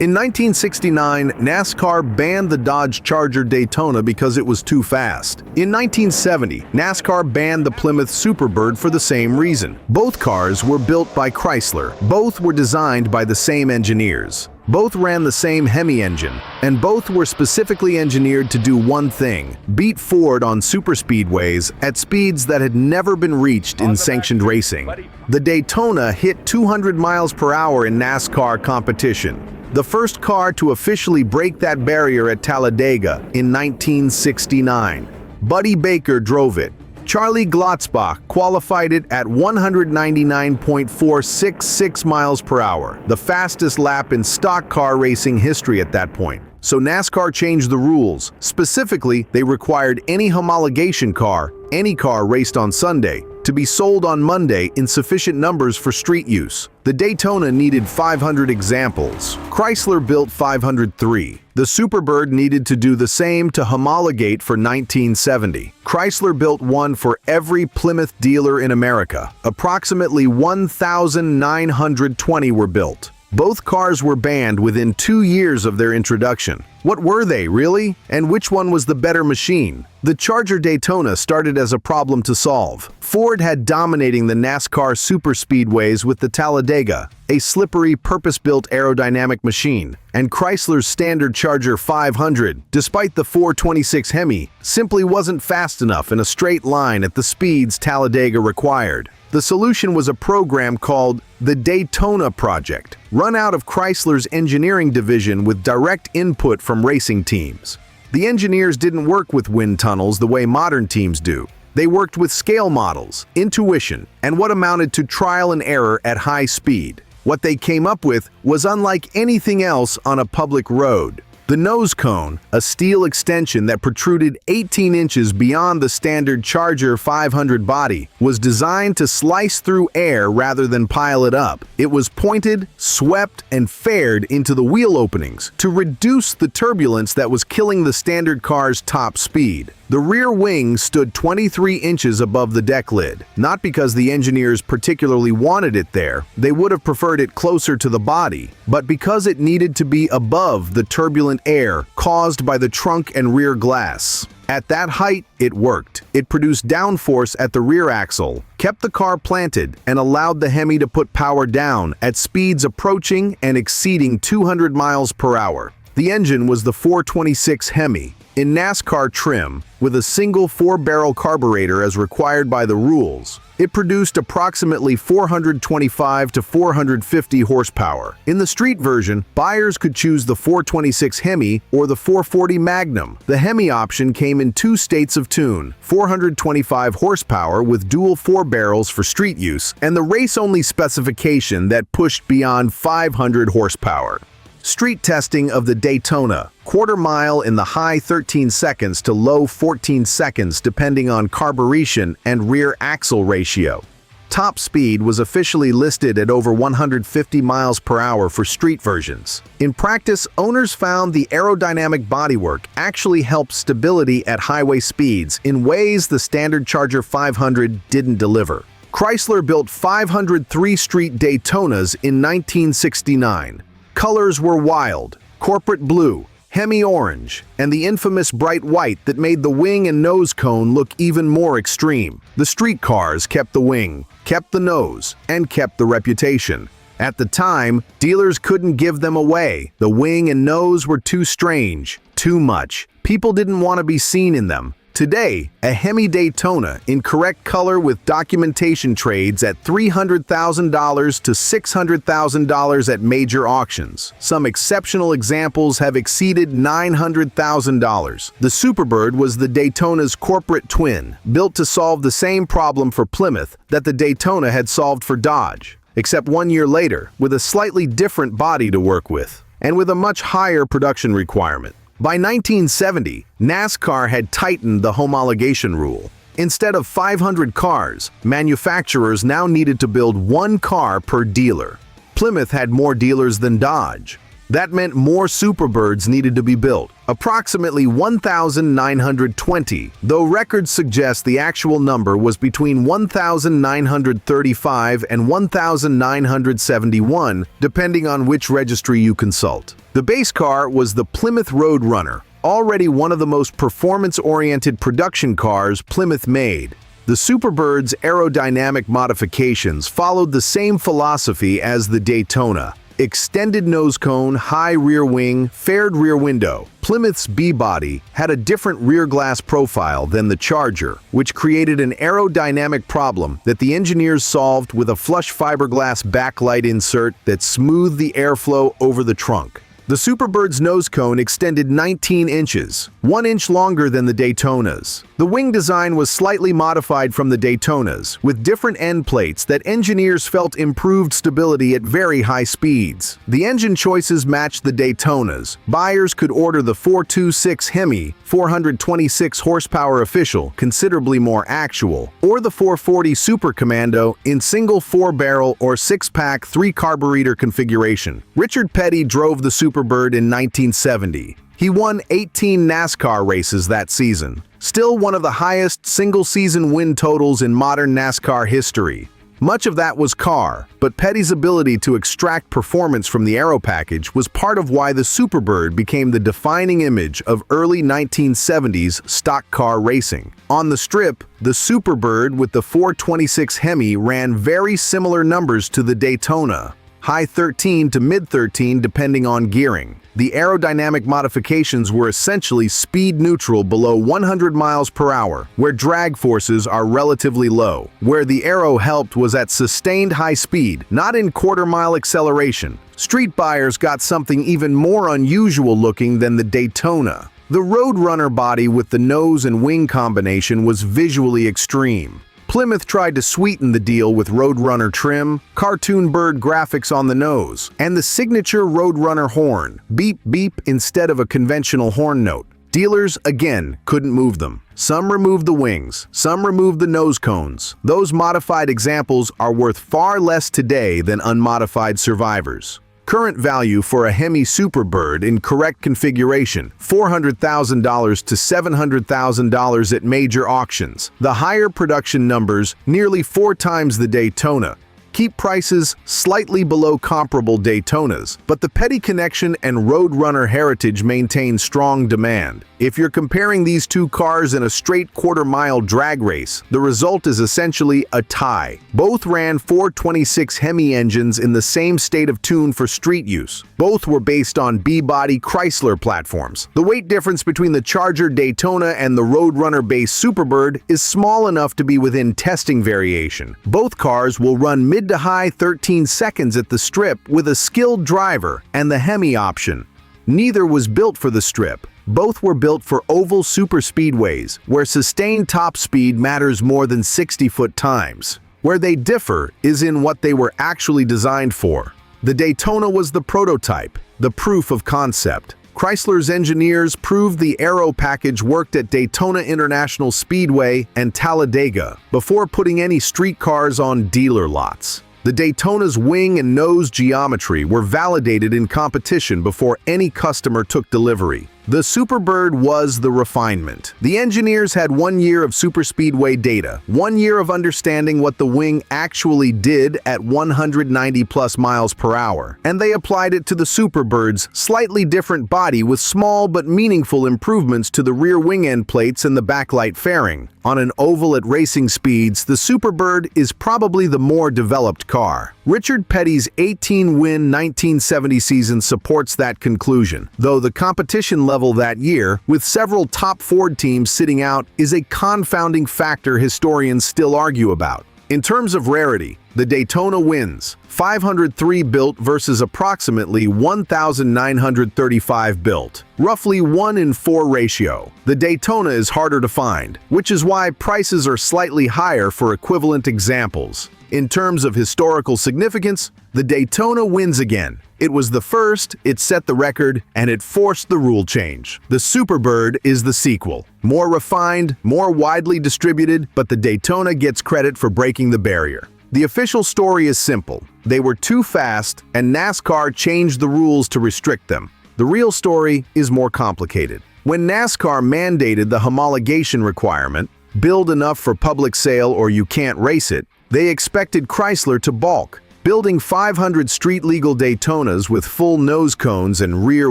In 1969, NASCAR banned the Dodge Charger Daytona because it was too fast. In 1970, NASCAR banned the Plymouth Superbird for the same reason. Both cars were built by Chrysler. Both were designed by the same engineers. Both ran the same Hemi engine, and both were specifically engineered to do one thing: beat Ford on superspeedways at speeds that had never been reached in sanctioned racing. The Daytona hit 200 miles per hour in NASCAR competition, the first car to officially break that barrier at Talladega in 1969. Buddy Baker drove it. Charlie Glotzbach qualified it at 199.466 miles per hour, the fastest lap in stock car racing history at that point. So NASCAR changed the rules. Specifically, they required any homologation car, any car raced on Sunday, to be sold on Monday in sufficient numbers for street use. The Daytona needed 500 examples. Chrysler built 503. The Superbird needed to do the same to homologate for 1970. Chrysler built one for every Plymouth dealer in America. Approximately 1,920 were built. Both cars were banned within 2 years of their introduction. What were they, really? And which one was the better machine? The Charger Daytona started as a problem to solve. Ford had dominating the NASCAR superspeedways with the Talladega, a slippery, purpose-built aerodynamic machine, and Chrysler's standard Charger 500, despite the 426 Hemi, simply wasn't fast enough in a straight line at the speeds Talladega required. The solution was a program called the Daytona Project, run out of Chrysler's engineering division with direct input from racing teams. The engineers didn't work with wind tunnels the way modern teams do. They worked with scale models, intuition, and what amounted to trial and error at high speed. What they came up with was unlike anything else on a public road. The nose cone, a steel extension that protruded 18 inches beyond the standard Charger 500 body, was designed to slice through air rather than pile it up. It was pointed, swept, and fared into the wheel openings to reduce the turbulence that was killing the standard car's top speed. The rear wing stood 23 inches above the deck lid, not because the engineers particularly wanted it there, they would have preferred it closer to the body, but because it needed to be above the turbulent air caused by the trunk and rear glass. At that height, it worked. It produced downforce at the rear axle, kept the car planted, and allowed the Hemi to put power down at speeds approaching and exceeding 200 miles per hour. The engine was the 426 Hemi, in NASCAR trim, with a single 4-barrel carburetor as required by the rules. It produced approximately 425 to 450 horsepower. In the street version, buyers could choose the 426 Hemi or the 440 Magnum. The Hemi option came in 2 states of tune: 425 horsepower with dual 4 barrels for street use, and the race-only specification that pushed beyond 500 horsepower. Street testing of the Daytona: quarter mile in the high 13 seconds to low 14 seconds depending on carburation and rear axle ratio. Top speed was officially listed at over 150 miles per hour for street versions. In practice, owners found the aerodynamic bodywork actually helped stability at highway speeds in ways the standard Charger 500 didn't deliver. Chrysler built 503 street Daytonas in 1969. Colors were wild: corporate blue, Hemi orange, and the infamous bright white that made the wing and nose cone look even more extreme. The street cars kept the wing, kept the nose, and kept the reputation. At the time, dealers couldn't give them away. The wing and nose were too strange, too much. People didn't want to be seen in them. Today, a Hemi Daytona in correct color with documentation trades at $300,000 to $600,000 at major auctions. Some exceptional examples have exceeded $900,000. The Superbird was the Daytona's corporate twin, built to solve the same problem for Plymouth that the Daytona had solved for Dodge, except 1 year later, with a slightly different body to work with, and with a much higher production requirement. By 1970, NASCAR had tightened the homologation rule. Instead of 500 cars, manufacturers now needed to build 1 car per dealer. Plymouth had more dealers than Dodge. That meant more Superbirds needed to be built, approximately 1,920, though records suggest the actual number was between 1,935 and 1,971, depending on which registry you consult. The base car was the Plymouth Roadrunner, already one of the most performance-oriented production cars Plymouth made. The Superbird's aerodynamic modifications followed the same philosophy as the Daytona. Extended nose cone, high rear wing, faired rear window. Plymouth's B-body had a different rear glass profile than the Charger, which created an aerodynamic problem that the engineers solved with a flush fiberglass backlight insert that smoothed the airflow over the trunk. The Superbird's nose cone extended 19 inches, 1 inch longer than the Daytona's. The wing design was slightly modified from the Daytona's, with different end plates that engineers felt improved stability at very high speeds. The engine choices matched the Daytona's. Buyers could order the 426 Hemi, 426 horsepower official, considerably more actual, or the 440 Super Commando in single 4-barrel or 6-pack 3-carburetor configuration. Richard Petty drove the Superbird in 1970. He won 18 NASCAR races that season, still one of the highest single-season win totals in modern NASCAR history. Much of that was car, but Petty's ability to extract performance from the aero package was part of why the Superbird became the defining image of early 1970s stock car racing. On the strip, the Superbird with the 426 Hemi ran very similar numbers to the Daytona, high 13 to mid 13 depending on gearing. The aerodynamic modifications were essentially speed neutral below 100 miles per hour, where drag forces are relatively low. Where the aero helped was at sustained high speed, not in quarter-mile acceleration. Street buyers got something even more unusual looking than the Daytona. The Roadrunner body with the nose and wing combination was visually extreme. Plymouth tried to sweeten the deal with Roadrunner trim, cartoon bird graphics on the nose, and the signature Roadrunner horn, beep beep instead of a conventional horn note. Dealers, again, couldn't move them. Some removed the wings, some removed the nose cones. Those modified examples are worth far less today than unmodified survivors. Current value for a Hemi Superbird in correct configuration, $400,000 to $700,000 at major auctions. The higher production numbers, nearly 4 times the Daytona, keep prices slightly below comparable Daytonas, but the Petty connection and Roadrunner heritage maintain strong demand. If you're comparing these two cars in a straight quarter-mile drag race, the result is essentially a tie. Both ran 426 Hemi engines in the same state of tune for street use. Both were based on B-body Chrysler platforms. The weight difference between the Charger Daytona and the Roadrunner-based Superbird is small enough to be within testing variation. Both cars will run mid to high 13 seconds at the strip with a skilled driver and the Hemi option. Neither was built for the strip. Both were built for oval superspeedways, where sustained top speed matters more than 60-foot times. Where they differ is in what they were actually designed for. The Daytona was the prototype, the proof of concept. Chrysler's engineers proved the aero package worked at Daytona International Speedway and Talladega before putting any street cars on dealer lots. The Daytona's wing and nose geometry were validated in competition before any customer took delivery. The Superbird was the refinement. The engineers had 1 year of superspeedway data, 1 year of understanding what the wing actually did at 190+ miles per hour, and they applied it to the Superbird's slightly different body with small but meaningful improvements to the rear wing end plates and the backlight fairing. On an oval at racing speeds, the Superbird is probably the more developed car. Richard Petty's 18-win 1970 season supports that conclusion, though the competition level that year, with several top Ford teams sitting out, is a confounding factor historians still argue about. In terms of rarity, the Daytona wins, 503 built versus approximately 1,935 built, roughly 1 in 4 ratio. The Daytona is harder to find, which is why prices are slightly higher for equivalent examples. In terms of historical significance, the Daytona wins again. It was the first, it set the record, and it forced the rule change. The Superbird is the sequel. More refined, more widely distributed, but the Daytona gets credit for breaking the barrier. The official story is simple. They were too fast, and NASCAR changed the rules to restrict them. The real story is more complicated. When NASCAR mandated the homologation requirement, build enough for public sale or you can't race it, they expected Chrysler to balk. Building 500 street-legal Daytonas with full nose cones and rear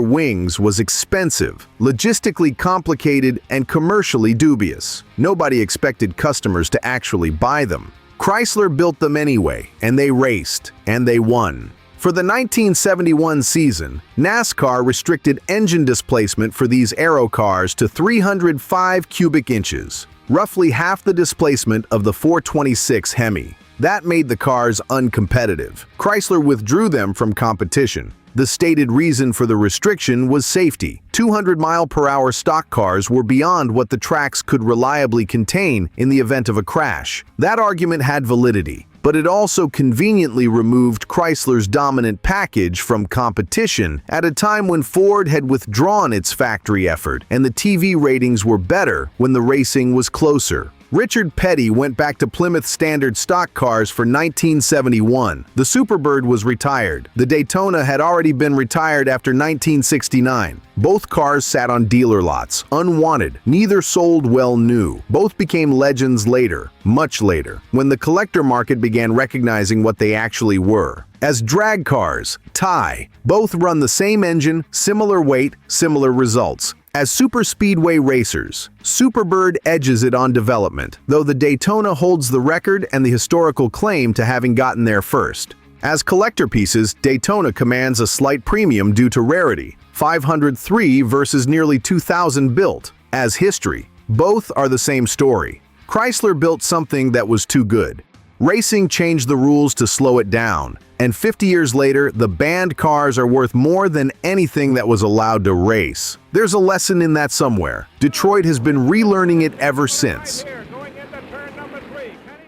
wings was expensive, logistically complicated, and commercially dubious. Nobody expected customers to actually buy them. Chrysler built them anyway, and they raced, and they won. For the 1971 season, NASCAR restricted engine displacement for these aero cars to 305 cubic inches, roughly half the displacement of the 426 Hemi. That made the cars uncompetitive. Chrysler withdrew them from competition. The stated reason for the restriction was safety. 200-mile-per-hour stock cars were beyond what the tracks could reliably contain in the event of a crash. That argument had validity, but it also conveniently removed Chrysler's dominant package from competition at a time when Ford had withdrawn its factory effort and the TV ratings were better when the racing was closer. Richard Petty went back to Plymouth standard stock cars for 1971. The Superbird was retired. The Daytona had already been retired after 1969. Both cars sat on dealer lots, unwanted. Neither sold well new. Both became legends later, much later, when the collector market began recognizing what they actually were. As drag cars, tie. Both run the same engine, similar weight, similar results. As superspeedway racers, Superbird edges it on development, though the Daytona holds the record and the historical claim to having gotten there first. As collector pieces, Daytona commands a slight premium due to rarity, 503 versus nearly 2,000 built. As history, both are the same story. Chrysler built something that was too good. Racing changed the rules to slow it down, and 50 years later, the banned cars are worth more than anything that was allowed to race. There's a lesson in that somewhere. Detroit has been relearning it ever since.